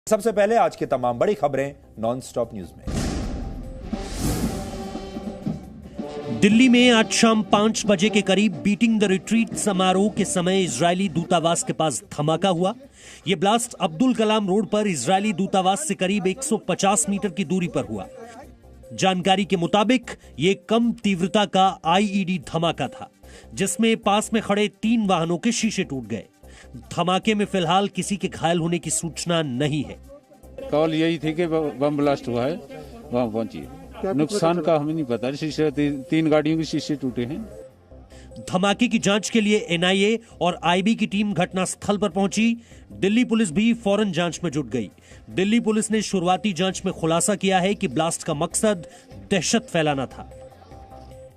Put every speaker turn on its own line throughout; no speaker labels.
सबसे पहले आज की तमाम बड़ी खबरें नॉन स्टॉप न्यूज में।
दिल्ली में आज शाम 5 बजे के करीब बीटिंग द रिट्रीट समारोह के समय इजरायली दूतावास के पास धमाका हुआ। यह ब्लास्ट अब्दुल कलाम रोड पर इजरायली दूतावास से करीब 150 मीटर की दूरी पर हुआ। जानकारी के मुताबिक यह कम तीव्रता का आईईडी धमाका था, जिसमें पास में खड़े 3 वाहनों के शीशे टूट गए। धमाके में फिलहाल किसी के घायल होने की सूचना नहीं है।
कॉल यही थी कि बम ब्लास्ट हुआ है, वहां पहुंचिए। नुकसान का हमें नहीं पता, शीशे 3 गाड़ियों के शीशे टूटे हैं।
धमाके की जांच के लिए एनआईए और आईबी की टीम घटनास्थल पर पहुंची। दिल्ली पुलिस भी फौरन जांच में जुट गई। दिल्ली पुलिस ने शुरुआती जांच में खुलासा किया है कि ब्लास्ट का मकसद दहशत फैलाना था।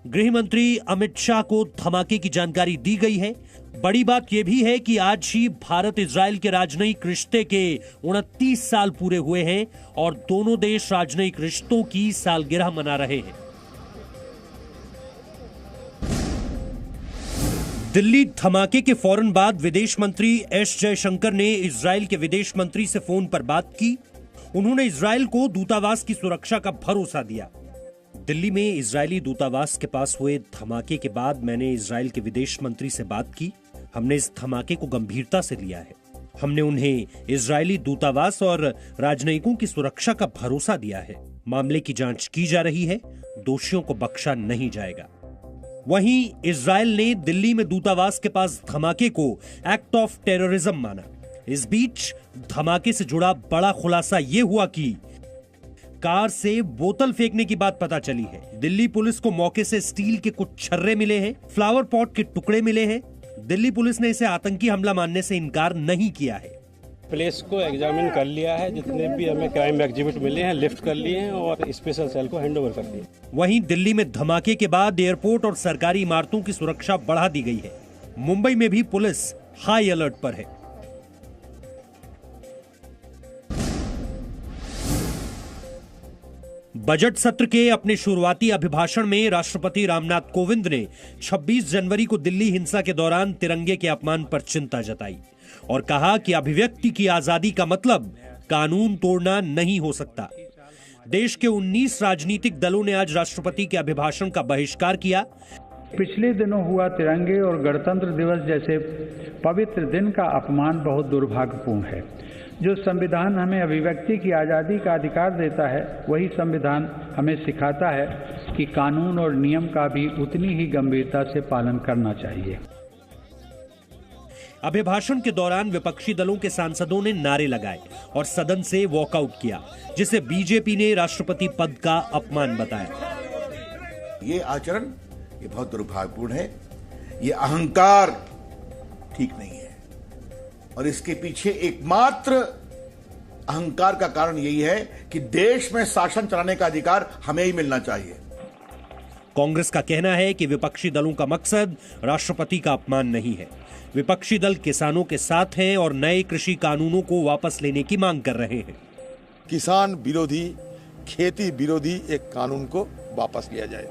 गृह मंत्री अमित शाह को धमाके की जानकारी दी गई है। बड़ी बात यह भी है कि आज ही भारत इजरायल के राजनयिक रिश्ते के 29 साल पूरे हुए हैं और दोनों देश राजनयिक रिश्तों की सालगिरह मना रहे हैं। दिल्ली धमाके के फौरन बाद विदेश मंत्री एस जयशंकर ने इजरायल के विदेश मंत्री से फोन पर बात की। उन्होंने इजरायल को दूतावास की सुरक्षा का भरोसा दिया। दिल्ली में इजरायली दूतावास के पास हुए धमाके के बाद मैंने इजरायल के विदेश मंत्री से बात की। हमने इस धमाके को गंभीरता से लिया है। हमने उन्हें इजरायली दूतावास और राजनयिकों की सुरक्षा का भरोसा दिया है। मामले की जांच की जा रही है, दोषियों को बख्शा नहीं जाएगा। वहीं इजरायल ने दिल्ली में दूतावास के पास धमाके को एक्ट ऑफ टेररिज्म माना। इस बीच धमाके से जुड़ा बड़ा खुलासा यह हुआ कि कार से बोतल फेंकने की बात पता चली है। दिल्ली पुलिस को मौके से स्टील के कुछ छर्रे मिले हैं, फ्लावर पॉट के टुकड़े मिले हैं। दिल्ली पुलिस ने इसे आतंकी हमला मानने से इनकार नहीं किया है।
प्लेस को एग्जामिन कर लिया है, जितने भी हमें क्राइम एग्जिबिट मिले हैं लिफ्ट कर लिए हैं और स्पेशल सेल को हैंडओवर कर दिया।
वहीं दिल्ली में धमाके के बाद एयरपोर्ट और सरकारी इमारतों की सुरक्षा बढ़ा दी गई है। मुंबई में भी पुलिस हाई अलर्ट पर है। बजट सत्र के अपने शुरुआती अभिभाषण में राष्ट्रपति रामनाथ कोविंद ने 26 जनवरी को दिल्ली हिंसा के दौरान तिरंगे के अपमान पर चिंता जताई और कहा कि अभिव्यक्ति की आजादी का मतलब कानून तोड़ना नहीं हो सकता। देश के 19 राजनीतिक दलों ने आज राष्ट्रपति के अभिभाषण का बहिष्कार किया।
पिछले दिनों हुआ तिरंगे और गणतंत्र दिवस जैसे पवित्र दिन का अपमान बहुत दुर्भाग्यपूर्ण है। जो संविधान हमें अभिव्यक्ति की आज़ादी का अधिकार देता है, वही संविधान हमें सिखाता है कि कानून और नियम का भी उतनी ही गंभीरता से पालन करना चाहिए।
अभिभाषण के दौरान विपक्षी दलों के सांसदों ने नारे लगाए और सदन से वॉकआउट किया, जिसे बीजेपी ने राष्ट्रपति पद का अपमान बताया।
ये आचरण ये बहुत दुर्भाग्यपूर्ण है। ये अहंकार ठीक नहीं है और इसके पीछे एकमात्र अहंकार का कारण यही है कि देश में शासन चलाने का अधिकार हमें ही मिलना चाहिए।
कांग्रेस का कहना है कि विपक्षी दलों का मकसद राष्ट्रपति का अपमान नहीं है। विपक्षी दल किसानों के साथ हैं और नए कृषि कानूनों को वापस लेने की मांग कर रहे हैं।
किसान विरोधी, खेती विरोधी एक कानून को वापस लिया जाए,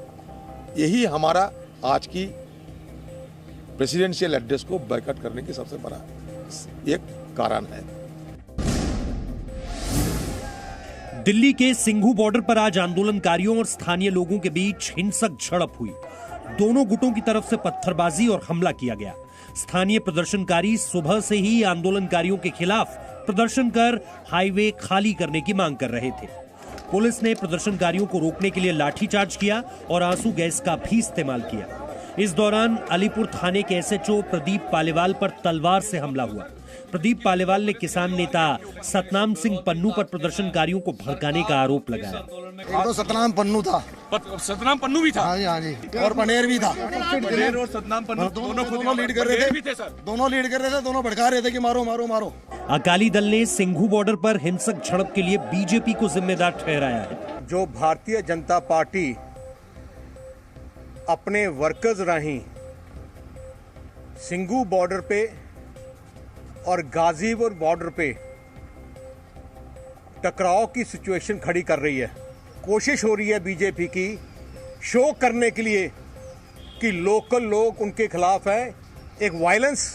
यही हमारा आज की प्रेसिडेंशियल एड्रेस को बायकॉट करने की सबसे बड़ा एक कारण है।
दिल्ली के सिंघू बॉर्डर पर आज आंदोलनकारियों और स्थानीय लोगों के बीच हिंसक झड़प हुई। दोनों गुटों की तरफ से पत्थरबाजी और हमला किया गया। स्थानीय प्रदर्शनकारी सुबह से ही आंदोलनकारियों के खिलाफ प्रदर्शन कर हाईवे खाली करने की मांग कर रहे थे। पुलिस ने प्रदर्शनकारियों को रोकने के लिए लाठीचार्ज किया और आंसू गैस का भी इस्तेमाल किया। इस दौरान अलीपुर थाने के एसएचओ प्रदीप पालीवाल पर तलवार से हमला हुआ। प्रदीप पालीवाल ने किसान नेता सतनाम सिंह पन्नू पर प्रदर्शनकारियों को भड़काने का आरोप लगाया।
तो सतनाम पन्नू था,
सतनाम पन्नू भी था,
हाँ जी, और पनेर भी था।
पनेर और सतनाम पन्नू
दोनों लीड कर रहे थे सर, दोनों भड़का रहे थे कि मारो मारो मारो।
अकाली दल ने सिंघू बॉर्डर पर हिंसक झड़प के लिए बीजेपी को जिम्मेदार ठहराया है।
जो भारतीय जनता पार्टी अपने वर्कर्स राही सिंघू बॉर्डर पे और गाजीपुर बॉर्डर पे टकराव की सिचुएशन खड़ी कर रही है। कोशिश हो रही है बीजेपी की शो करने के लिए कि लोकल लोग उनके खिलाफ है, एक वायलेंस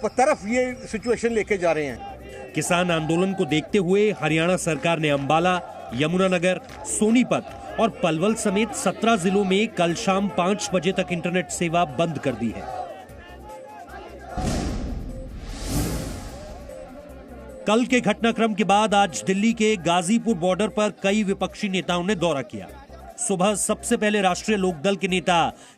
पर तरफ ये सिचुएशन लेके जा रहे हैं।
किसान आंदोलन को देखते हुए हरियाणा सरकार ने अंबाला, यमुनानगर, सोनीपत और पलवल समेत 17 जिलों में कल शाम 5 बजे तक इंटरनेट सेवा बंद कर दी है। कल के घटनाक्रम के बाद आज दिल्ली के गाजीपुर बॉर्डर पर कई विपक्षी नेताओं ने दौरा किया। सुबह सबसे पहले राष्ट्रीय लोकदल के नेता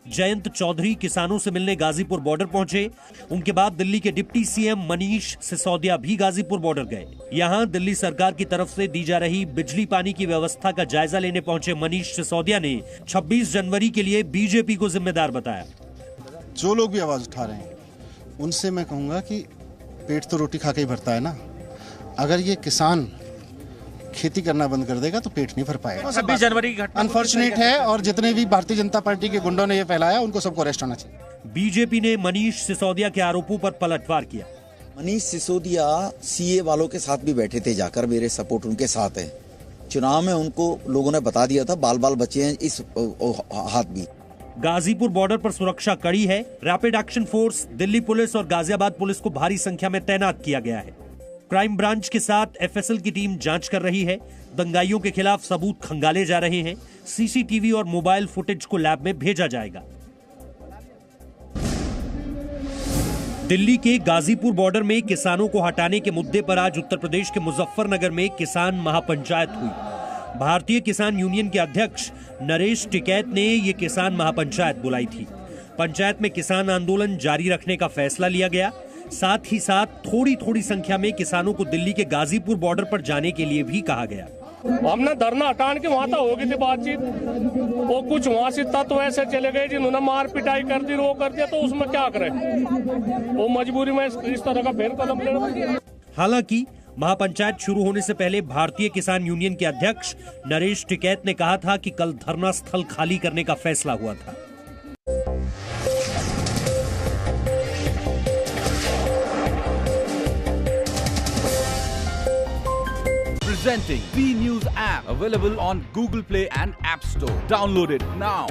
जयंत चौधरी किसानों से मिलने गाजीपुर बॉर्डर पहुंचे। उनके बाद दिल्ली के डिप्टी सीएम मनीष सिसोदिया भी गाजीपुर बॉर्डर गए। यहां दिल्ली सरकार की तरफ से दी जा रही बिजली पानी की व्यवस्था का जायजा लेने पहुंचे मनीष सिसोदिया ने 26 जनवरी के लिए बीजेपी को जिम्मेदार बताया।
जो लोग भी आवाज उठा रहे हैं उनसे मैं कहूंगा कि पेट तो रोटी खा के ही भरता है ना। अगर ये किसान खेती करना बंद कर देगा तो पेट नहीं भर पाएगा।
26 जनवरी की घटना
अनफॉर्चुनेट है और जितने भी भारतीय जनता पार्टी के गुंडों ने ये फैलाया उनको सबको अरेस्ट होना चाहिए।
बीजेपी ने मनीष सिसोदिया के आरोपों पर पलटवार किया।
मनीष सिसोदिया सीए वालों के साथ भी बैठे थे जाकर, मेरे सपोर्ट उनके साथ है। चुनाव में उनको लोगों ने बता दिया था बाल बाल बचे हैं इस हाथ भी।
गाजीपुर बॉर्डर पर सुरक्षा कड़ी है। Rapid action force, Delhi police और गाजियाबाद पुलिस को भारी संख्या में तैनात किया गया है। क्राइम ब्रांच के साथ एफएसएल की टीम जांच कर रही है। दंगाइयों के खिलाफ सबूत खंगाले जा रहे हैं। सीसीटीवी और मोबाइल फुटेज को लैब में भेजा जाएगा। दिल्ली के गाजीपुर बॉर्डर में किसानों को हटाने के मुद्दे पर आज उत्तर प्रदेश के मुजफ्फरनगर में किसान महापंचायत हुई। भारतीय किसान यूनियन के अध्यक्ष नरेश टिकैत ने ये किसान महापंचायत बुलाई थी। पंचायत में किसान आंदोलन जारी रखने का फैसला लिया गया। साथ ही साथ थोड़ी थोड़ी संख्या में किसानों को दिल्ली के गाजीपुर बॉर्डर पर जाने के लिए भी कहा गया।
हमने धरना हटाने के वहां तक हो गई थी बातचीत, वो कुछ वहां से तत्व ऐसे चले गए जिन्होंने मार पिटाई कर दी, वो कर दिया, तो उसमें क्या करें, वो मजबूरी में इस तरह का फेर कदम लेना।
हालांकि महापंचायत शुरू होने से पहले भारतीय किसान यूनियन के अध्यक्ष नरेश टिकैत ने कहा था कि कल धरना स्थल खाली करने का फैसला हुआ था।
Presenting B News app, available on Google Play and App Store. Download it now.